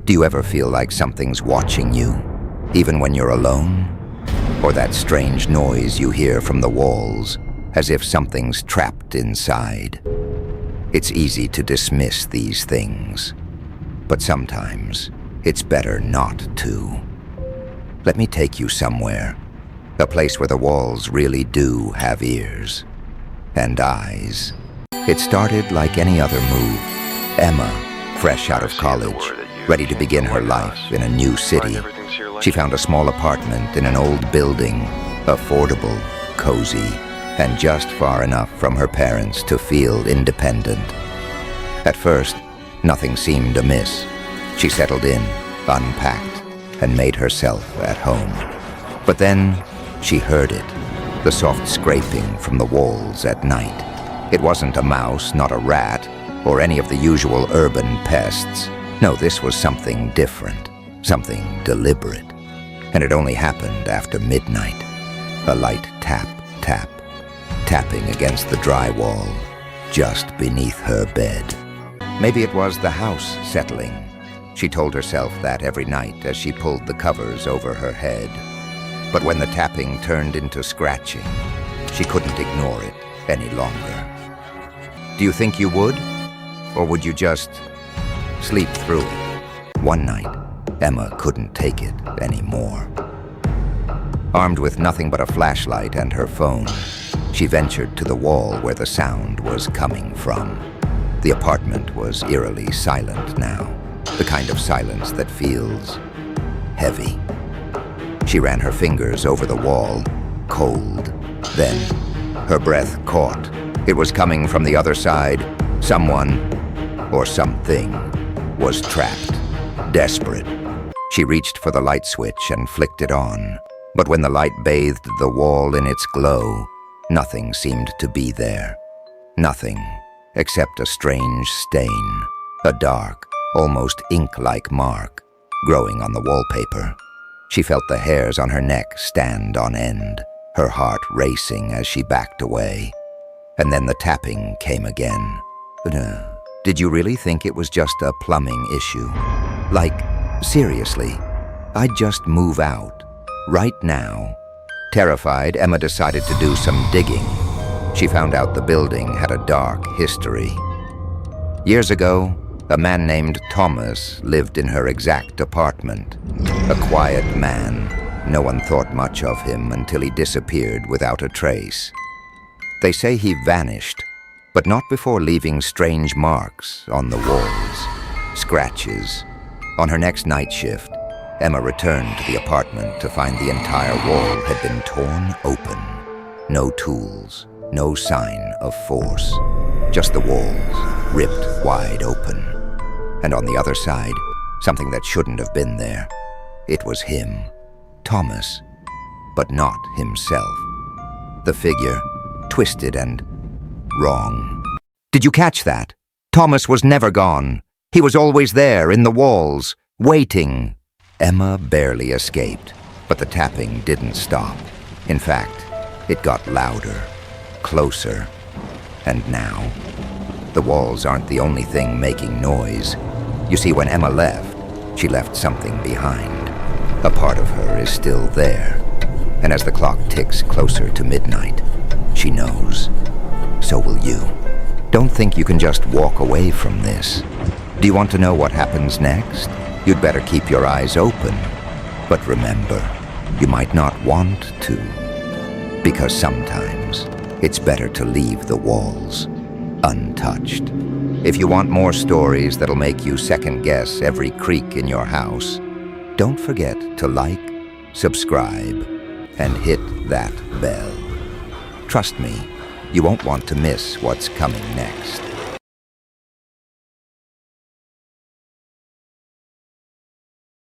Do you ever feel like something's watching you, even when you're alone? Or that strange noise you hear from the walls, as if something's trapped inside? It's easy to dismiss these things, but sometimes it's better not to. Let me take you somewhere, a place where the walls really do have ears and eyes. It started like any other move. Emma, fresh out of college, ready to begin her life in a new city. She found a small apartment in an old building, affordable, cozy, and just far enough from her parents to feel independent. At first, nothing seemed amiss. She settled in, unpacked, and made herself at home. But then, she heard it, the soft scraping from the walls at night. It wasn't a mouse, not a rat, or any of the usual urban pests. No, this was something different, something deliberate. And it only happened after midnight. A light tap, tap, tapping against the drywall, just beneath her bed. Maybe it was the house settling. She told herself that every night as she pulled the covers over her head. But when the tapping turned into scratching, she couldn't ignore it any longer. Do you think you would? Or would you just sleep through it? One night, Emma couldn't take it anymore. Armed with nothing but a flashlight and her phone, she ventured to the wall where the sound was coming from. The apartment was eerily silent now, the kind of silence that feels heavy. She ran her fingers over the wall, cold. Then, her breath caught. It was coming from the other side. Someone, or something, was trapped, desperate. She reached for the light switch and flicked it on. But when the light bathed the wall in its glow, nothing seemed to be there. Nothing, except a strange stain, a dark, almost ink-like mark, growing on the wallpaper. She felt the hairs on her neck stand on end, her heart racing as she backed away. And then the tapping came again. Did you really think it was just a plumbing issue? Like, seriously, I'd just move out, right now. Terrified, Emma decided to do some digging. She found out the building had a dark history. Years ago, a man named Thomas lived in her exact apartment. A quiet man. No one thought much of him until he disappeared without a trace. They say he vanished, but not before leaving strange marks on the walls, scratches. On her next night shift, Emma returned to the apartment to find the entire wall had been torn open. No tools, no sign of force, just the walls ripped wide open. And on the other side, something that shouldn't have been there. It was him, Thomas, but not himself. The figure, twisted and wrong. Did you catch that? Thomas was never gone. He was always there in the walls, waiting. Emma barely escaped, but the tapping didn't stop. In fact, it got louder, closer. And now, the walls aren't the only thing making noise. You see, when Emma left, she left something behind. A part of her is still there. And as the clock ticks closer to midnight, she knows. So will you. Don't think you can just walk away from this. Do you want to know what happens next? You'd better keep your eyes open. But remember, you might not want to. Because sometimes it's better to leave the walls untouched. If you want more stories that'll make you second-guess every creak in your house, don't forget to like, subscribe, and hit that bell. Trust me, you won't want to miss what's coming next.